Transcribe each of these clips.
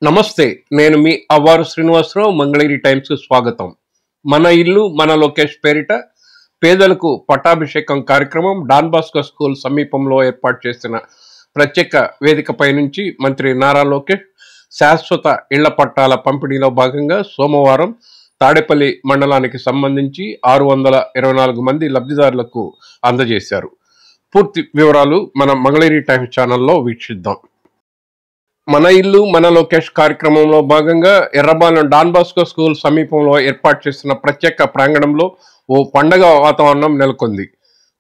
నమస్తే, నేను మీ అవ్వారు శ్రీనివాసరావు. మంగళగిరి టైమ్స్ కు స్వాగతం. మన ఇల్లు మన లోకేష్ పేరిట పేదలకు పట్టాభిషేకం కార్యక్రమం డాన్ బాస్కో స్కూల్ సమీపంలో ఏర్పాటు చేసిన ప్రత్యేక వేదికపై నుంచి మంత్రి నారా లోకేష్ శాశ్వత ఇళ్ల పట్టాల పంపిణీలో భాగంగా సోమవారం తాడేపల్లి మండలానికి సంబంధించి 624 మంది లబ్ధిదారులకు అందజేశారు. పూర్తి వివరాలు మన మంగళగిరి టైమ్స్ ఛానల్లో వీక్షిద్దాం. మన ఇల్లు మన లోకేష్ కార్యక్రమంలో భాగంగా ఎర్రబాలెం డాన్ బాస్కో స్కూల్ సమీపంలో ఏర్పాటు చేసిన ప్రత్యేక ప్రాంగణంలో ఓ పండగ వాతావరణం నెలకొంది.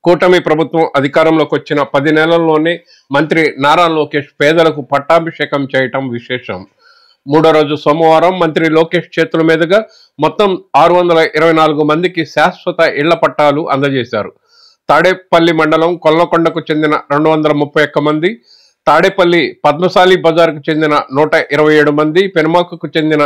కూటమి ప్రభుత్వం అధికారంలోకి వచ్చిన 10 నెలల్లోనే మంత్రి నారా లోకేష్ పేదలకు పట్టాభిషేకం చేయటం విశేషం. మూడో రోజు సోమవారం మంత్రి లోకేష్ చేతుల మీదుగా మొత్తం 624 మందికి శాశ్వత ఇళ్ల పట్టాలు అందజేశారు. తాడేపల్లి మండలం కొల్లకొండకు చెందిన 231 మంది, తాడేపల్లి పద్మశాలి బజార్కు చెందిన 127 మంది, పెనుమాకకు చెందిన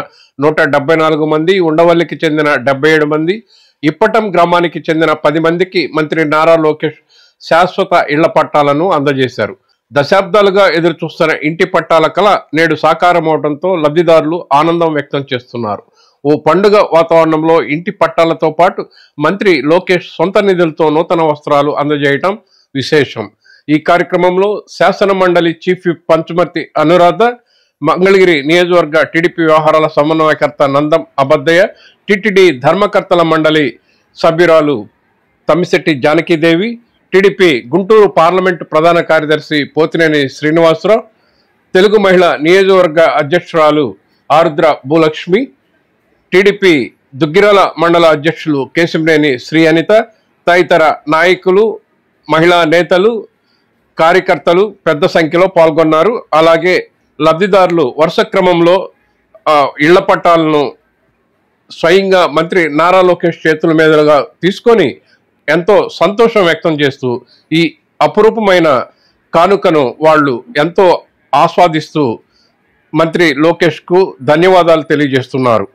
174 మంది, ఉండవల్లికి చెందిన 77 మంది, ఇప్పటం గ్రామానికి చెందిన 10 మందికి మంత్రి నారా లోకేష్ శాశ్వత ఇళ్ల పట్టాలను అందజేశారు. దశాబ్దాలుగా ఎదురు చూస్తున్న ఇంటి పట్టాల కల నేడు సాకారం అవడంతో లబ్ధిదారులు ఆనందం వ్యక్తం చేస్తున్నారు. ఓ పండుగ వాతావరణంలో ఇంటి పట్టాలతో పాటు మంత్రి లోకేష్ సొంత నిధులతో నూతన వస్త్రాలు అందజేయటం విశేషం. ఈ కార్యక్రమంలో శాసన మండలి చీఫ్ విప్ పంచుమర్తి అనురాధ, మంగళగిరి నియోజకవర్గ టీడీపీ వ్యవహారాల సమన్వయకర్త నందం అబద్దయ్య, టీటీడీ ధర్మకర్తల మండలి సభ్యురాలు తమ్మిశెట్టి జానకీదేవి, టీడీపీ గుంటూరు పార్లమెంటు ప్రధాన కార్యదర్శి పోతినేని శ్రీనివాసరావు, తెలుగు మహిళా నియోజకవర్గ అధ్యక్షురాలు ఆరుద్ర భూలక్ష్మి, టీడీపీ దుగ్గిరాల మండల అధ్యక్షులు కేశంనేని శ్రీ అనిత తదితర నాయకులు, మహిళా నేతలు, కార్యకర్తలు పెద్ద సంఖ్యలో పాల్గొన్నారు. అలాగే లబ్ధిదారులు వరుస క్రమంలో ఇళ్ల పట్టాలను స్వయంగా మంత్రి నారా లోకేష్ చేతుల మీదుగా తీసుకొని ఎంతో సంతోషం వ్యక్తం చేస్తూ ఈ అపురూపమైన కానుకను వాళ్ళు ఎంతో ఆస్వాదిస్తూ మంత్రి లోకేష్కు ధన్యవాదాలు తెలియజేస్తున్నారు.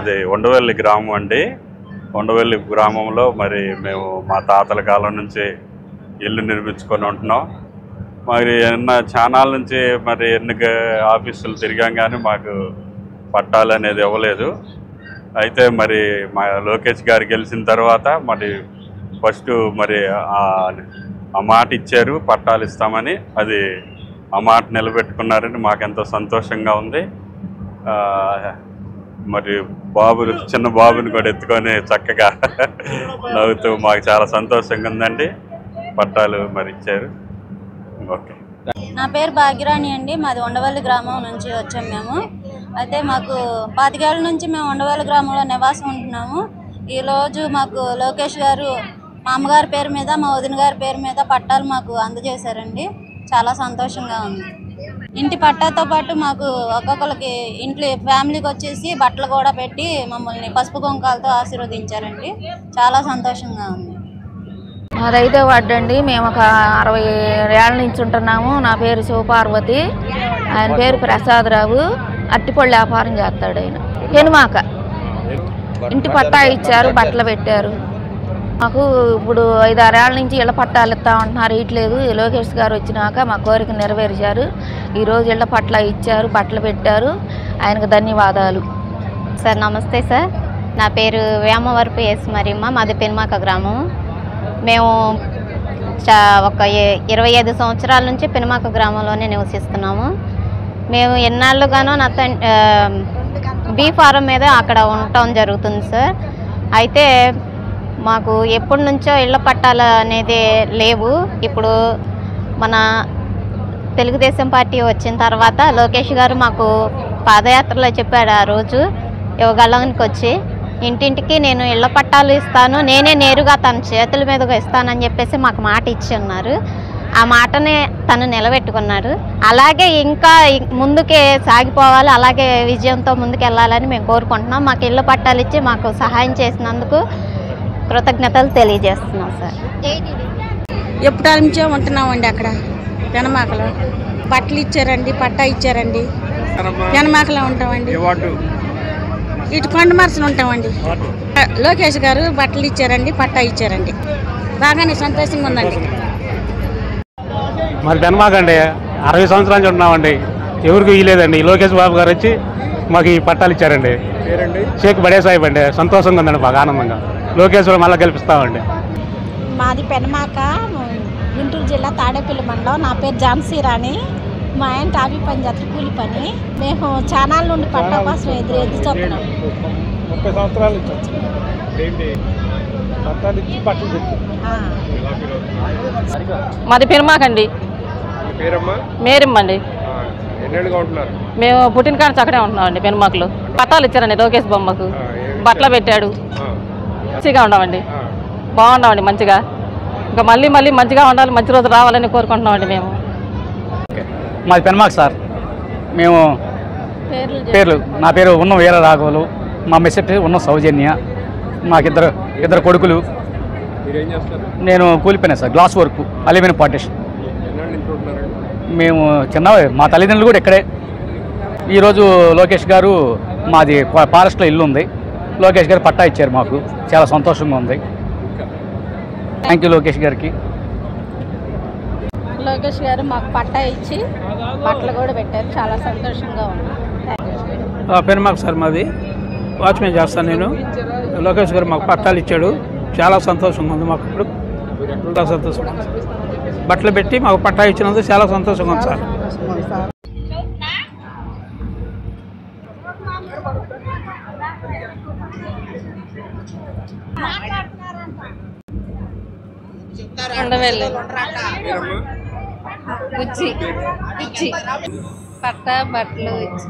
మాది ఉండవల్లి గ్రామం అండి. ఉండవల్లి గ్రామంలో మరి మేము మా తాతల కాలం నుంచి ఇల్లు నిర్మించుకొని ఉంటున్నాం. మరి చానాల నుంచి మరి ఎన్ని ఆఫీసులు తిరిగాం కానీ మాకు పట్టాలు అనేది ఇవ్వలేదు. అయితే మరి మా లోకేష్ గారు గెలిచిన తర్వాత మరి ఫస్ట్ మరి ఆ మాట ఇచ్చారు, పట్టాలు ఇస్తామని. అది ఆ మాట నిలబెట్టుకున్నారని మాకెంతో సంతోషంగా ఉంది. మరి చిన్న బాబుని కూడా ఎత్తుకొని చక్కగా నవ్వుతూ మాకు చాలా సంతోషంగా ఉందండి. పట్టాలు మరి ఇచ్చారు. ఓకే. నా పేరు భాగ్యరాణి అండి. మాది ఉండవల్లి గ్రామం నుంచి వచ్చాము మేము. అయితే మాకు 25 ఏళ్ళ నుంచి మేము ఉండవల్లి గ్రామంలో నివాసం ఉంటున్నాము. ఈరోజు మాకు లోకేష్ గారు మా అమ్మగారి పేరు మీద, మా వదిన గారి పేరు మీద పట్టాలు మాకు అందజేశారండి. చాలా సంతోషంగా ఉంది. ఇంటి పట్టాతో పాటు మాకు ఒక్కొక్కరికి ఇంట్లో ఫ్యామిలీకి వచ్చేసి బట్టలు కూడా పెట్టి మమ్మల్ని పసుపు కుంకాలతో ఆశీర్వదించారండి. చాలా సంతోషంగా ఉంది. మాది 5వ వార్డు అండి. మేము ఒక 60 ఏళ్ళ నుంచి ఉంటున్నాము. నా పేరు శివపార్వతి, ఆయన పేరు ప్రసాదరావు. అట్టిపళ్ళు వ్యాపారం చేస్తాడు ఆయన. పెనుమాక ఇంటి పట్టా ఇచ్చారు, బట్టలు పెట్టారు. మాకు ఇప్పుడు 5-6 ఏళ్ళ నుంచి ఇళ్ల పట్టాలు ఇస్తా ఉంటున్నారు, ఇట్లేదు. లోకేష్ గారు వచ్చినాక మా కోరిక నెరవేర్చారు. ఈరోజు ఇళ్ల పట్ల ఇచ్చారు, బట్టలు పెట్టారు. ఆయనకు ధన్యవాదాలు. సార్ నమస్తే సార్. నా పేరు వేమవరపు ఎస్ మరియమ్మ. మాది పెనుమాక గ్రామం. మేము ఒక 25 సంవత్సరాల నుంచి పెనుమాక గ్రామంలోనే నివసిస్తున్నాము. మేము ఎన్నాళ్ళుగానో బీ ఫారం మీద అక్కడ ఉండటం జరుగుతుంది సార్. అయితే మాకు ఎప్పటి నుంచో ఇళ్ల పట్టాలు అనేది లేవు. ఇప్పుడు మన తెలుగుదేశం పార్టీ వచ్చిన తర్వాత లోకేష్ గారు మాకు పాదయాత్రలో చెప్పాడు. ఆ రోజు యువగళానికి వచ్చి ఇంటింటికి నేను ఇళ్ల పట్టాలు ఇస్తాను, నేనే నేరుగా తన చేతుల మీదుగా ఇస్తానని చెప్పేసి మాకు మాట ఇచ్చి ఉన్నారు. ఆ మాటనే తను నిలబెట్టుకున్నారు. అలాగే ఇంకా ముందుకే సాగిపోవాలి, అలాగే విజయంతో ముందుకెళ్ళాలని మేము కోరుకుంటున్నాం. మాకు ఇళ్ల పట్టాలు ఇచ్చి మాకు సహాయం చేసినందుకు కృతజ్ఞతలు తెలియజేస్తున్నాం సార్. ఎప్పటి నుంచో ఉంటున్నామండి అక్కడ పెనుమాకలో. బట్టలు ఇచ్చారండి, పట్టా ఇచ్చారండి. పెనుమాకలో ఉంటామండి. ఇటు కొండమరసలు ఉంటామండి. లోకేష్ గారు బట్టలు ఇచ్చారండి, పట్టా ఇచ్చారండి. బాగానే సంతోషంగా ఉందండి. మరి పెనుమాక అండి 60 సంవత్సరాల నుంచి ఉంటున్నామండి. ఎవరికి ఇవ్వలేదండి. లోకేష్ బాబు గారు వచ్చి మాకు ఈ పట్టాలు ఇచ్చారండి. షేక్ బడే సాహిబ్ అండి. సంతోషంగా ఉందండి, బాగా ఆనందంగా. లోకేష్ మళ్ళీ గెలిపిస్తామండి. మాది పెనుమాక, గుంటూరు జిల్లా తాడేపల్లి మండలం. నా పేరు ఝాన్సీ రాణి. మా ఆయన టాపీ పని చేస్తారు, కూలి పని. మేము చానాల నుండి పట్టా కోసం ఎదురు చూస్తున్నాం. 30 సంవత్సరాల నుంచి మాది పెనుమాకండి. మేరమ్మండి. మేము పుట్టిన కాడ అక్కడే ఉంటున్నామండి. పెనుమాకలో పట్టాలు ఇచ్చారండి లోకేష్ బొమ్మకు. బట్టలు పెట్టాడు. మంచిగా ఉండమండి, బాగున్నామండి మంచిగా. ఇంకా మళ్ళీ మంచిగా ఉండాలి, మంచి రోజు రావాలని కోరుకుంటున్నామండి మేము. మాది పెనుమాక సార్. మేము పేర్లు, నా పేరు ఉన్నం వీర రాఘవులు, మా మిస్సెస్ ఉన్నం సౌజన్య. మాకు ఇద్దరు కొడుకులు. నేను కూలి పని sir, glass work, aluminium partition. మేము మా తల్లిదండ్రులు కూడా ఇక్కడే. ఈరోజు లోకేష్ గారు, మాది ఫారెస్ట్లో ఇల్లు ఉంది, లోకేష్ గారు పట్టా ఇచ్చారు మాకు. చాలా సంతోషంగా ఉంది. థ్యాంక్ యూ లోకేష్ గారికి. లోకేష్ గారు మాకు పట్టా ఇచ్చి బట్టలు కూడా పెట్టారు. చాలా సంతోషంగా ఉంది. పెనుమాక సార్, మాది వాచ్మెన్ చేస్తాను నేను. లోకేష్ గారు మాకు పట్టాలు ఇచ్చాడు. చాలా సంతోషంగా ఉంది మాకు. ఇప్పుడు చాలా సంతోషంగా ఉంది. బట్టలు పెట్టి మాకు పట్టా ఇచ్చినందుకు చాలా సంతోషంగా ఉంది సార్. ఇచ్చి పట్టా బట్టలు ఇచ్చి